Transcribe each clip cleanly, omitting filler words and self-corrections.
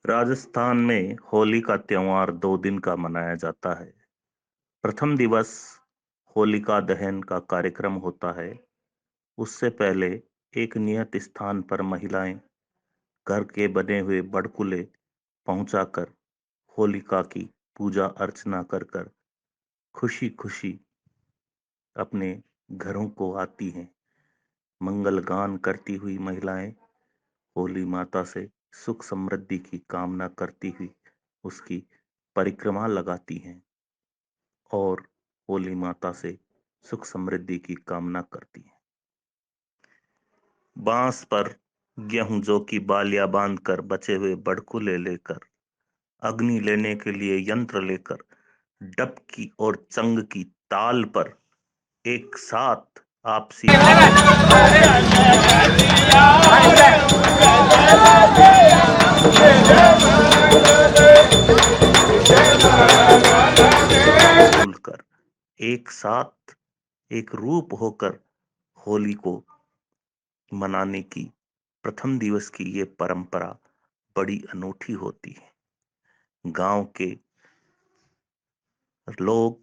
राजस्थान में होली का त्योहार 2 दिन का मनाया जाता है। प्रथम दिवस होलिका दहन का कार्यक्रम होता है। उससे पहले एक नियत स्थान पर महिलाएं घर के बने हुए बड़कुले पहुंचाकर होलिका की पूजा अर्चना कर कर खुशी खुशी अपने घरों को आती हैं। मंगल गान करती हुई महिलाएं होली माता से सुख समृद्धि की कामना करती हुई उसकी परिक्रमा लगाती हैं और होली माता से सुख समृद्धि की कामना करती हैं। बांस पर गेहूं जौ की बालियां बांधकर बचे हुए बड़कुले लेकर अग्नि लेने के लिए यंत्र लेकर डपकी और चंग की ताल पर एक साथ आपसी मिलकर एक साथ एक रूप होकर होली को मनाने की प्रथम दिवस की ये परंपरा बड़ी अनूठी होती है। गांव के लोग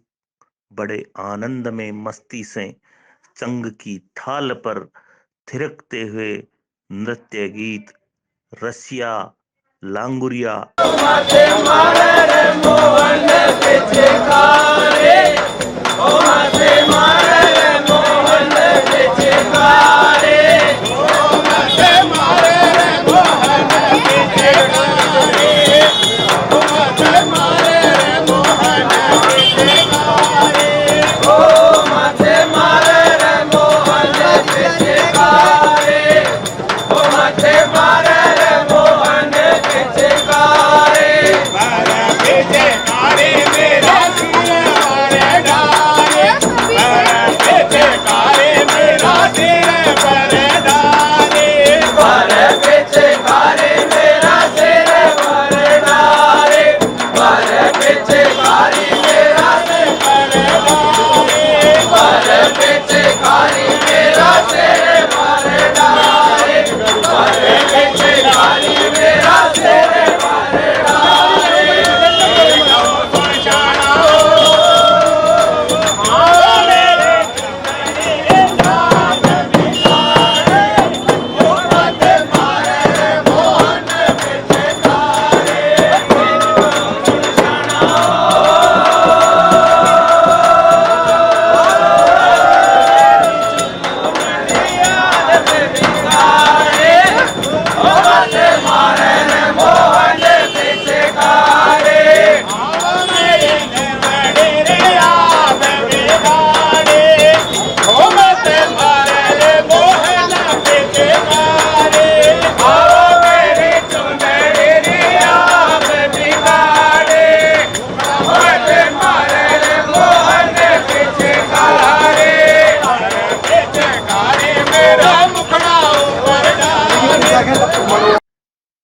बड़े आनंद में मस्ती से चंग की थाल पर थिरकते हुए नृत्य गीत रसिया लांगुरिया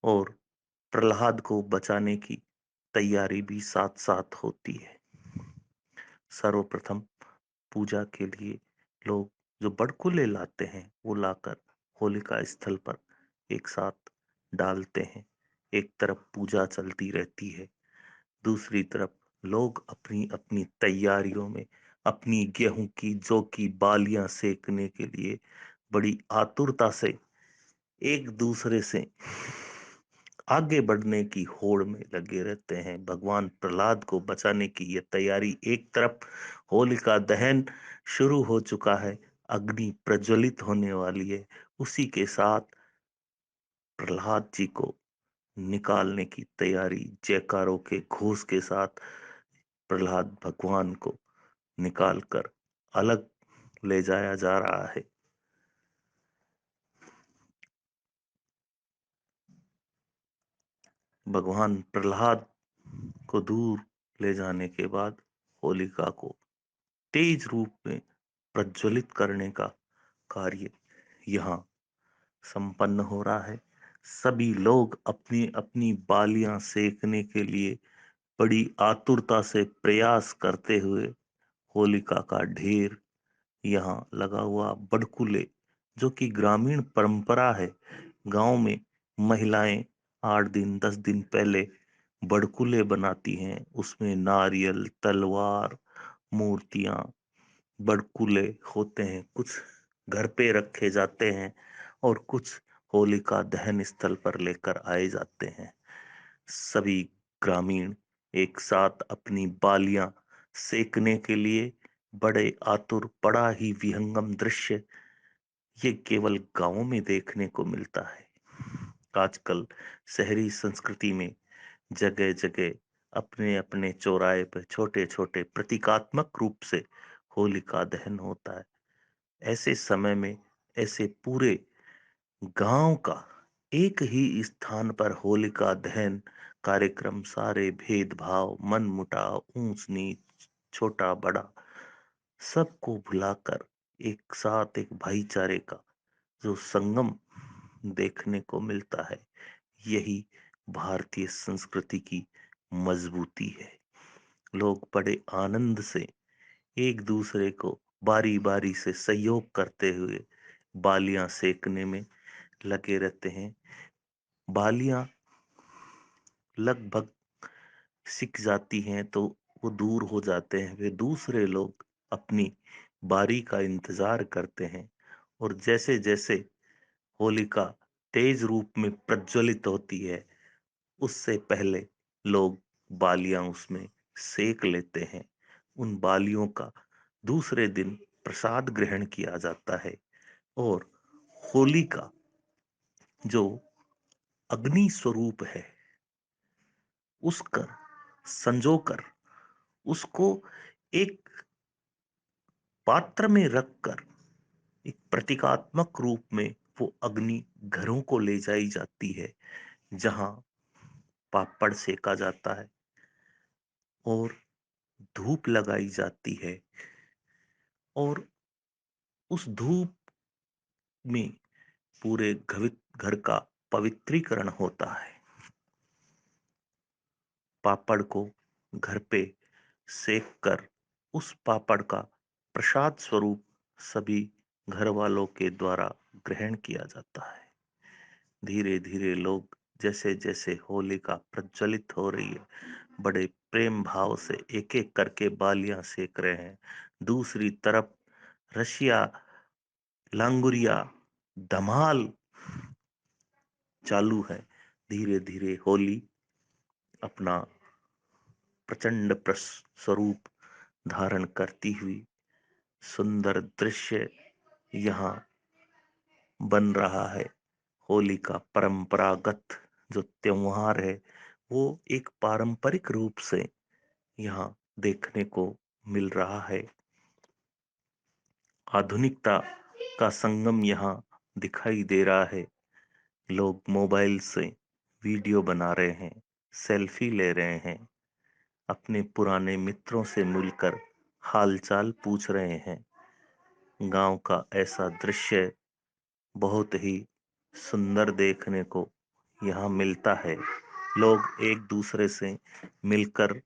और प्रहलाद को बचाने की तैयारी भी साथ साथ होती है। सर्वप्रथम पूजा के लिए लोग जो बड़कुले लाते हैं वो लाकर होलिका स्थल पर एक साथ डालते हैं। एक तरफ पूजा चलती रहती है, दूसरी तरफ लोग अपनी अपनी तैयारियों में अपनी गेहूं की जौ की बालियां सेकने के लिए बड़ी आतुरता से एक दूसरे से आगे बढ़ने की होड़ में लगे रहते हैं। भगवान प्रहलाद को बचाने की ये तैयारी एक तरफ, होलिका दहन शुरू हो चुका है, अग्नि प्रज्वलित होने वाली है। उसी के साथ प्रहलाद जी को निकालने की तैयारी जयकारों के घोष के साथ प्रहलाद भगवान को निकालकर अलग ले जाया जा रहा है। भगवान प्रहलाद को दूर ले जाने के बाद होलिका को तेज रूप में प्रज्वलित करने का कार्य यहाँ संपन्न हो रहा है। सभी लोग अपनी अपनी बालियां सेकने के लिए बड़ी आतुरता से प्रयास करते हुए होलिका का ढेर यहाँ लगा हुआ बड़कुले, जो कि ग्रामीण परंपरा है। गांव में महिलाएं 8 दिन 10 दिन पहले बड़कुले बनाती हैं, उसमें नारियल, तलवार, मूर्तियां, बड़कुले होते हैं, कुछ घर पे रखे जाते हैं और कुछ होलिका दहन स्थल पर लेकर आए जाते हैं। सभी ग्रामीण एक साथ अपनी बालियां सेकने के लिए बड़े आतुर, बड़ा ही विहंगम दृश्य ये केवल गांवों में देखने को मिलता है। आजकल शहरी संस्कृति में जगह जगह अपने अपने चौराहे पर छोटे छोटे प्रतीकात्मक रूप से होलिका दहन होता है। ऐसे समय में ऐसे पूरे गांव का एक ही स्थान पर होलिका दहन कार्यक्रम सारे भेदभाव, मन मुटाव, ऊंच नीच, छोटा बड़ा सबको भुलाकर एक साथ एक भाईचारे का जो संगम देखने को मिलता है, यही भारतीय संस्कृति की मजबूती है। लोग बड़े आनंद से एक दूसरे को बारी बारी से सहयोग करते हुए बालियां सेकने में लगे रहते हैं। बालियां लगभग सिक जाती हैं तो वो दूर हो जाते हैं, वे दूसरे लोग अपनी बारी का इंतजार करते हैं और जैसे जैसे होलिका तेज रूप में प्रज्वलित होती है, उससे पहले लोग बालियां उसमें सेक लेते हैं। उन बालियों का दूसरे दिन प्रसाद ग्रहण किया जाता है और होली का जो अग्नि स्वरूप है उसकर संजोकर उसको एक पात्र में रखकर एक प्रतीकात्मक रूप में वो अग्नि घरों को ले जाई जाती है, जहां पापड़ सेका जाता है और धूप लगाई जाती है और उस धूप में पूरे घर का पवित्रीकरण होता है। पापड़ को घर पे सेक कर उस पापड़ का प्रसाद स्वरूप सभी घर वालों के द्वारा ग्रहण किया जाता है। धीरे धीरे लोग जैसे जैसे होलिका प्रज्वलित हो रही है, बड़े प्रेम भाव से एक एक करके बालियां सेक रहे हैं। दूसरी तरफ रशिया, लांगुरिया, धमाल चालू है। धीरे धीरे होली अपना प्रचंड स्वरूप धारण करती हुई सुंदर दृश्य यहाँ बन रहा है। होली का परंपरागत जो त्योहार है वो एक पारंपरिक रूप से यहाँ देखने को मिल रहा है। आधुनिकता का संगम यहाँ दिखाई दे रहा है। लोग मोबाइल से वीडियो बना रहे हैं, सेल्फी ले रहे हैं, अपने पुराने मित्रों से मिलकर हालचाल पूछ रहे हैं। गांव का ऐसा दृश्य बहुत ही सुंदर देखने को यहाँ मिलता है। लोग एक दूसरे से मिलकर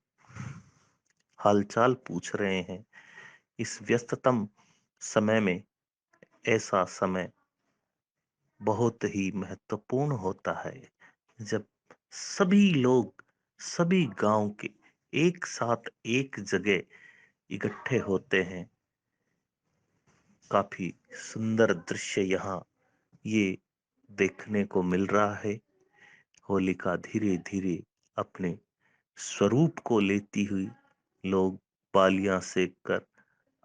हालचाल पूछ रहे हैं। इस व्यस्ततम समय में ऐसा समय बहुत ही महत्वपूर्ण होता है, जब सभी लोग सभी गांव के एक साथ एक जगह इकट्ठे होते हैं। काफी सुंदर दृश्य यहाँ ये देखने को मिल रहा है। होलिका धीरे धीरे अपने स्वरूप को लेती हुई लोग बालियां सेक कर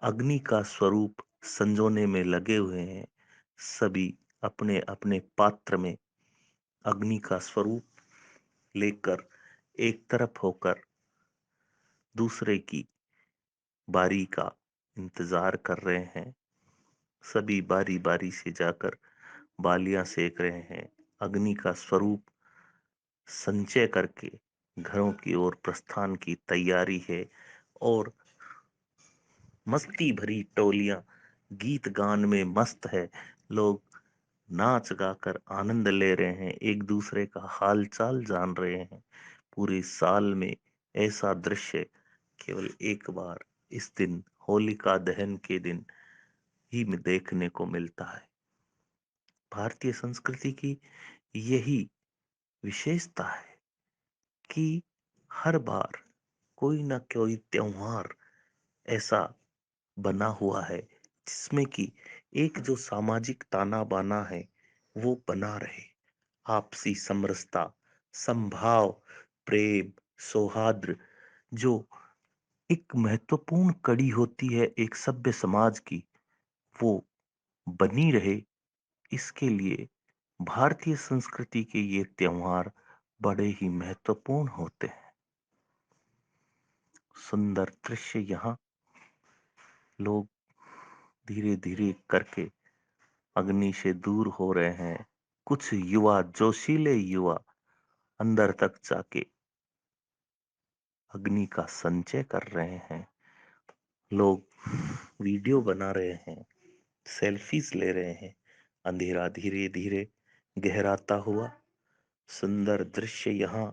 अग्नि का स्वरूप संजोने में लगे हुए हैं। सभी अपने अपने पात्र में अग्नि का स्वरूप लेकर एक तरफ होकर दूसरे की बारी का इंतजार कर रहे हैं। सभी बारी बारी से जाकर बालियां सेक रहे हैं। अग्नि का स्वरूप संचय करके घरों की ओर प्रस्थान की तैयारी है और मस्ती भरी टोलियां गीत गान में मस्त है। लोग नाच गाकर आनंद ले रहे हैं, एक दूसरे का हाल चाल जान रहे हैं। पूरे साल में ऐसा दृश्य केवल एक बार इस दिन होलिका दहन के दिन ही में देखने को मिलता है। भारतीय संस्कृति की यही विशेषता है कि हर बार कोई ना कोई त्योहार ऐसा बना हुआ है जिसमें कि एक जो सामाजिक ताना बाना है वो बना रहे। आपसी समरसता, संभाव, प्रेम, सौहार्द जो एक महत्वपूर्ण कड़ी होती है एक सभ्य समाज की, वो बनी रहे। इसके लिए भारतीय संस्कृति के ये त्योहार बड़े ही महत्वपूर्ण होते हैं। सुंदर दृश्य यहाँ लोग धीरे धीरे करके अग्नि से दूर हो रहे हैं। कुछ युवा, जोशीले युवा अंदर तक जाके अग्नि का संचय कर रहे हैं। लोग वीडियो बना रहे हैं, सेल्फीज ले रहे हैं। अंधेरा धीरे धीरे गहराता हुआ सुंदर दृश्य यहाँ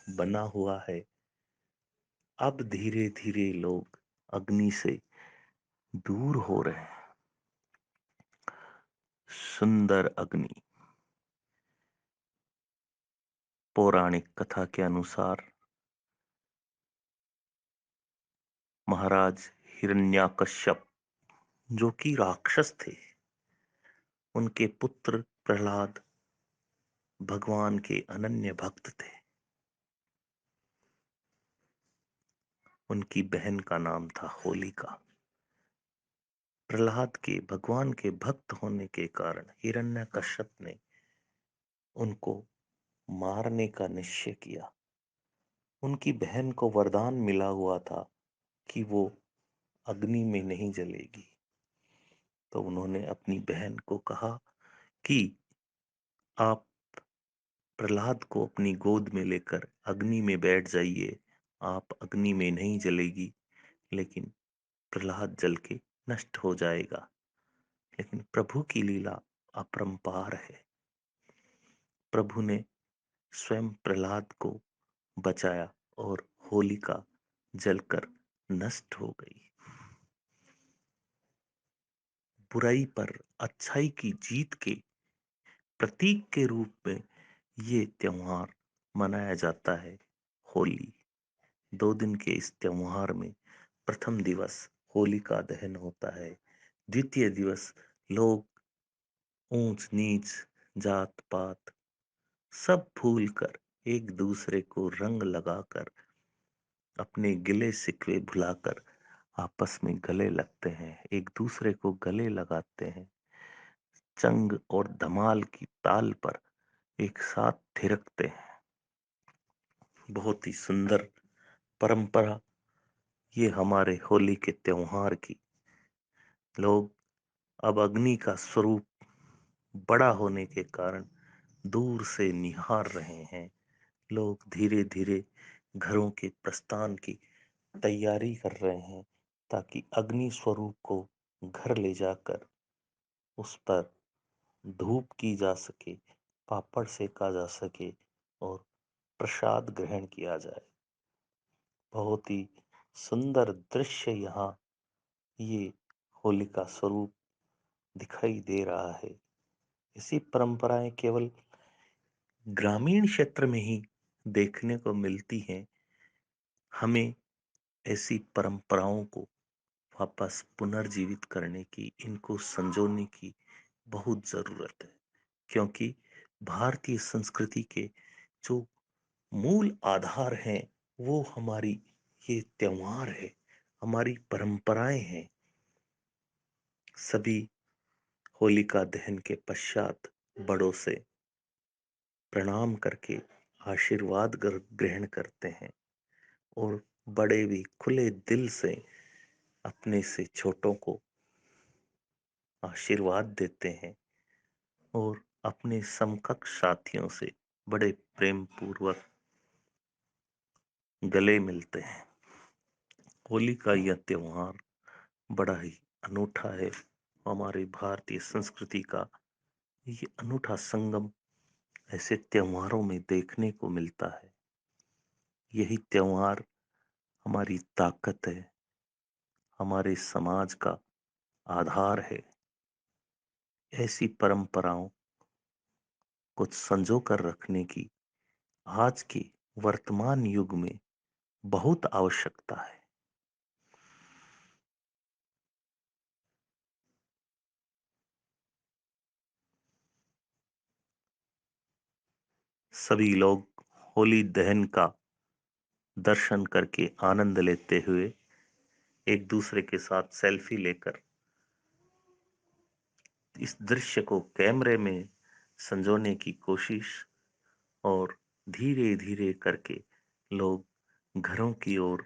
बना हुआ है। अब धीरे धीरे लोग अग्नि से दूर हो रहे हैं। सुंदर अग्नि। पौराणिक कथा के अनुसार महाराज हिरण्यकश्यप जो कि राक्षस थे, उनके पुत्र प्रहलाद भगवान के अनन्य भक्त थे। उनकी बहन का नाम था होलिका। प्रहलाद के भगवान के भक्त होने के कारण हिरण्यकश्यप ने उनको मारने का निश्चय किया। उनकी बहन को वरदान मिला हुआ था कि वो अग्नि में नहीं जलेगी। तो उन्होंने अपनी बहन को कहा कि आप प्रहलाद को अपनी गोद में लेकर अग्नि में बैठ जाइए। आप अग्नि में नहीं जलेगी, लेकिन प्रहलाद जल के नष्ट हो जाएगा। लेकिन प्रभु की लीला अपरंपार है। प्रभु ने स्वयं प्रहलाद को बचाया और होलिका जलकर नष्ट हो गई। बुराई पर अच्छाई की जीत के प्रतीक के रूप में ये त्योहार मनाया जाता है, होली। 2 दिन के इस त्योहार में प्रथम दिवस होलिका दहन होता है। द्वितीय दिवस लोग ऊंच नीच, जात पात सब भूल कर एक दूसरे को रंग लगाकर, अपने गिले शिकवे भुलाकर आपस में गले लगते हैं, एक दूसरे को गले लगाते हैं। चंग और धमाल की ताल पर एक साथ थिरकते हैं। बहुत ही सुंदर परंपरा ये हमारे होली के त्योहार की। लोग अब अग्नि का स्वरूप बड़ा होने के कारण दूर से निहार रहे हैं। लोग धीरे धीरे घरों के प्रस्थान की तैयारी कर रहे हैं ताकि अग्नि स्वरूप को घर ले जाकर उस पर धूप की जा सके, पापड़ सेका जा सके और प्रसाद ग्रहण किया जाए। बहुत ही सुंदर दृश्य यहाँ ये होलिका स्वरूप दिखाई दे रहा है। इसी परंपराएं केवल ग्रामीण क्षेत्र में ही देखने को मिलती हैं। हमें ऐसी परंपराओं को वापस पुनर्जीवित करने की, इनको संजोने की बहुत जरूरत है। क्योंकि भारतीय संस्कृति के जो मूल आधार हैं वो हमारी ये त्योहार है, हमारी परंपराएं हैं। सभी होलिका दहन के पश्चात बड़ों से प्रणाम करके आशीर्वाद ग्रहण करते हैं और बड़े भी खुले दिल से अपने से छोटों को आशीर्वाद देते हैं और अपने समकक्ष साथियों से बड़े प्रेम पूर्वक गले मिलते हैं। होली का यह त्योहार बड़ा ही अनूठा है। हमारे भारतीय संस्कृति का ये अनूठा संगम ऐसे त्योहारों में देखने को मिलता है। यही त्योहार हमारी ताकत है, हमारे समाज का आधार है। ऐसी परंपराओं को संजो कर रखने की आज के वर्तमान युग में बहुत आवश्यकता है। सभी लोग होली दहन का दर्शन करके आनंद लेते हुए एक दूसरे के साथ सेल्फी लेकर इस दृश्य को कैमरे में संजोने की कोशिश और धीरे धीरे करके लोग घरों की ओर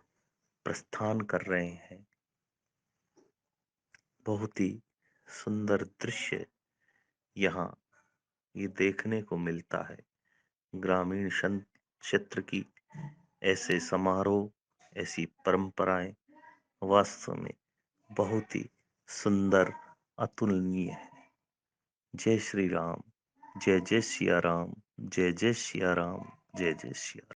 प्रस्थान कर रहे हैं। बहुत ही सुंदर दृश्य यहाँ ये देखने को मिलता है। ग्रामीण क्षेत्र की ऐसे समारोह, ऐसी परंपराएं वास्तव में बहुत ही सुंदर, अतुलनीय है। जय श्री राम, जय जय सिया राम, जय जय सिया राम, जय जय सिया राम।